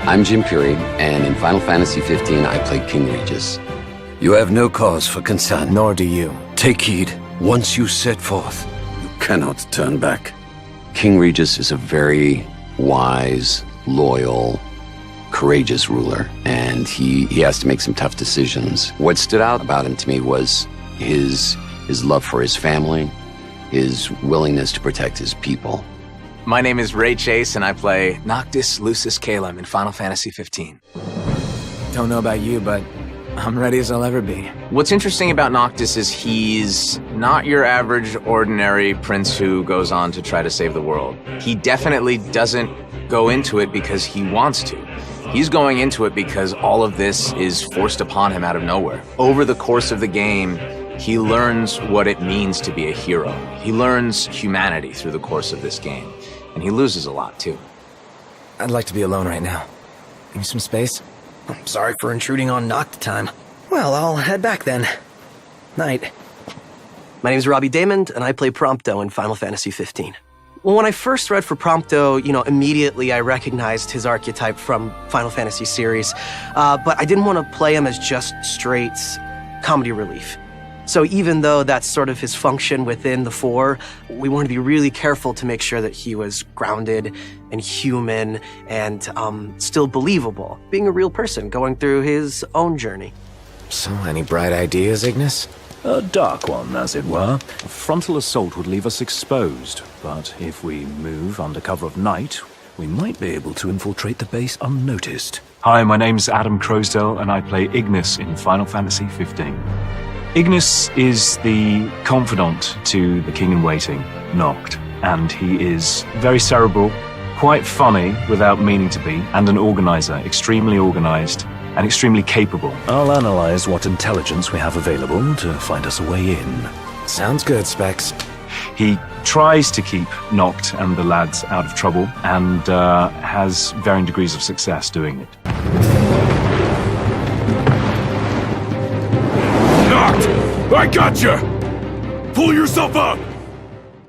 I'm Jim Puri, and in Final Fantasy 15, I played King Regis. You have no cause for concern. Nor do you. Take heed. Once you set forth, you cannot turn back. King Regis is a very wise, loyal, courageous ruler, and he has to make some tough decisions. What stood out about him to me was his love for his family, his willingness to protect his people. My name is Ray Chase, and I play Noctis Lucis Calum in Final Fantasy 15. Don't know about you, but I'm ready as I'll ever be. What's interesting about Noctis is he's not your average, ordinary prince who goes on to try to save the world. He definitely doesn't go into it because he wants to. He's going into it because all of this is forced upon him out of nowhere. Over the course of the game, he learns what it means to be a hero. He learns humanity through the course of this game. And he loses a lot, too. I'd like to be alone right now. Give me some space. I'm sorry for intruding on Noct time. Well, I'll head back then. Night. My name's Robbie Damon, and I play Prompto in Final Fantasy 15. Well, when I first read for Prompto, immediately I recognized his archetype from Final Fantasy series, but I didn't want to play him as just straight comedy relief. So even though that's sort of his function within the 4, we wanted to be really careful to make sure that he was grounded and human and still believable, being a real person going through his own journey. So, any bright ideas, Ignis? A dark one, as it were. A frontal assault would leave us exposed, but if we move under cover of night, we might be able to infiltrate the base unnoticed. Hi, my name's Adam Crosdale, and I play Ignis in Final Fantasy 15. Ignis is the confidant to the king-in-waiting, Noct, and he is very cerebral, quite funny without meaning to be, and an organizer, extremely organized and extremely capable. I'll analyze what intelligence we have available to find us a way in. Sounds good, Specs. He tries to keep Noct and the lads out of trouble, and has varying degrees of success doing it. I gotcha! Pull yourself up!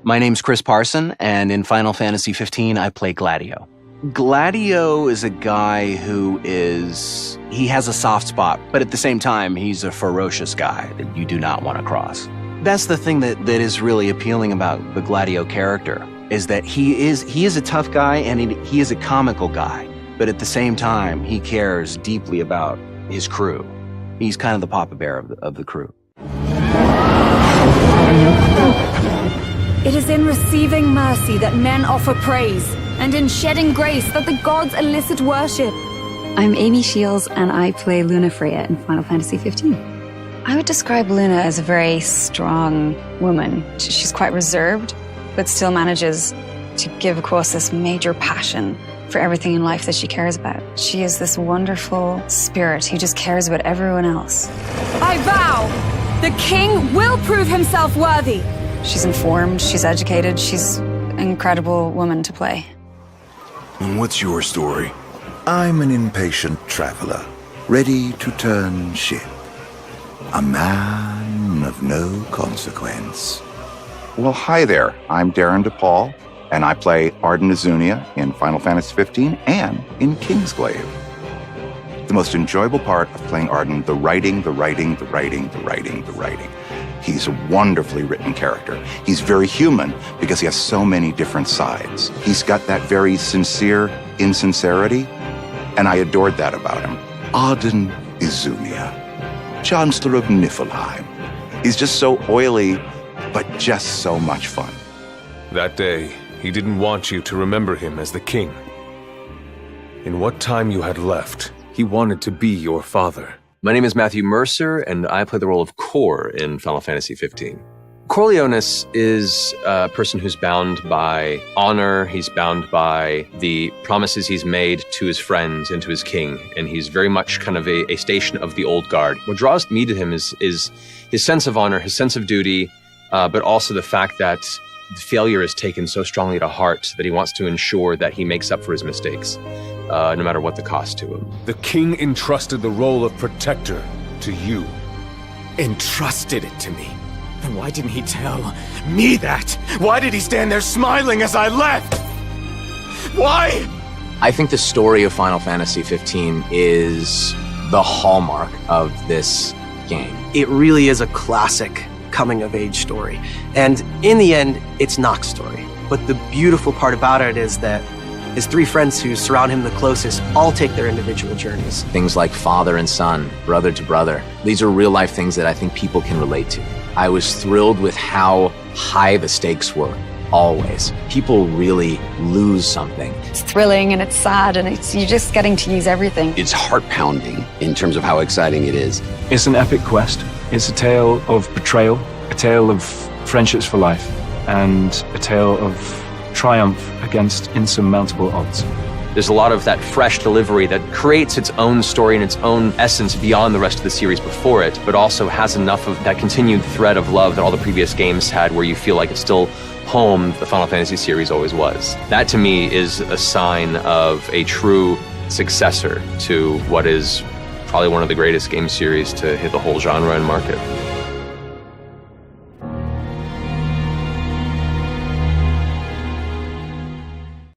My name's Chris Parsons, and in Final Fantasy 15, I play Gladio. Gladio is a guy who he has a soft spot, but at the same time, he's a ferocious guy that you do not want to cross. That's the thing that is really appealing about the Gladio character, is that he is a tough guy, and he is a comical guy, but at the same time, he cares deeply about his crew. He's kind of the Papa Bear of the crew. It is in receiving mercy that men offer praise, and in shedding grace that the gods elicit worship. I'm Amy Shields, and I play Luna Freya in Final Fantasy 15. I would describe Luna as a very strong woman. She's quite reserved, but still manages to give across this major passion for everything in life that she cares about. She is this wonderful spirit who just cares about everyone else. I vow! The king will prove himself worthy. She's informed, she's educated, she's an incredible woman to play. And what's your story? I'm an impatient traveler, ready to turn ship. A man of no consequence. Well, hi there. I'm Darren DePaul, and I play Arden Azunia in Final Fantasy 15 and in Kingsglaive. The most enjoyable part of playing Arden, the writing. He's a wonderfully written character. He's very human because he has so many different sides. He's got that very sincere insincerity, and I adored that about him. Arden Azunia, Chancellor of Niflheim. He's just so oily, but just so much fun. That day, he didn't want you to remember him as the king. In what time you had left, he wanted to be your father. My name is Matthew Mercer, and I play the role of Cor in Final Fantasy 15. Corleones is a person who's bound by honor. He's bound by the promises he's made to his friends and to his king, and he's very much kind of a station of the old guard. What draws me to him is his sense of honor, his sense of duty, but also the fact that failure is taken so strongly to heart that he wants to ensure that he makes up for his mistakes, no matter what the cost to him. The king entrusted the role of protector to you. Entrusted it to me? Then why didn't he tell me that? Why did he stand there smiling as I left? Why? I think the story of Final Fantasy 15 is the hallmark of this game. It really is a classic coming-of-age story. And in the end, it's Nox's story. But the beautiful part about it is that his three friends who surround him the closest all take their individual journeys. Things like father and son, brother to brother. These are real-life things that I think people can relate to. I was thrilled with how high the stakes were, always. People really lose something. It's thrilling and it's sad and you're just getting to use everything. It's heart-pounding in terms of how exciting it is. It's an epic quest. It's a tale of betrayal, a tale of friendships for life, and a tale of triumph against insurmountable odds. There's a lot of that fresh delivery that creates its own story and its own essence beyond the rest of the series before it, but also has enough of that continued thread of love that all the previous games had, where you feel like it's still home the Final Fantasy series always was. That to me is a sign of a true successor to what is probably one of the greatest game series to hit the whole genre and market.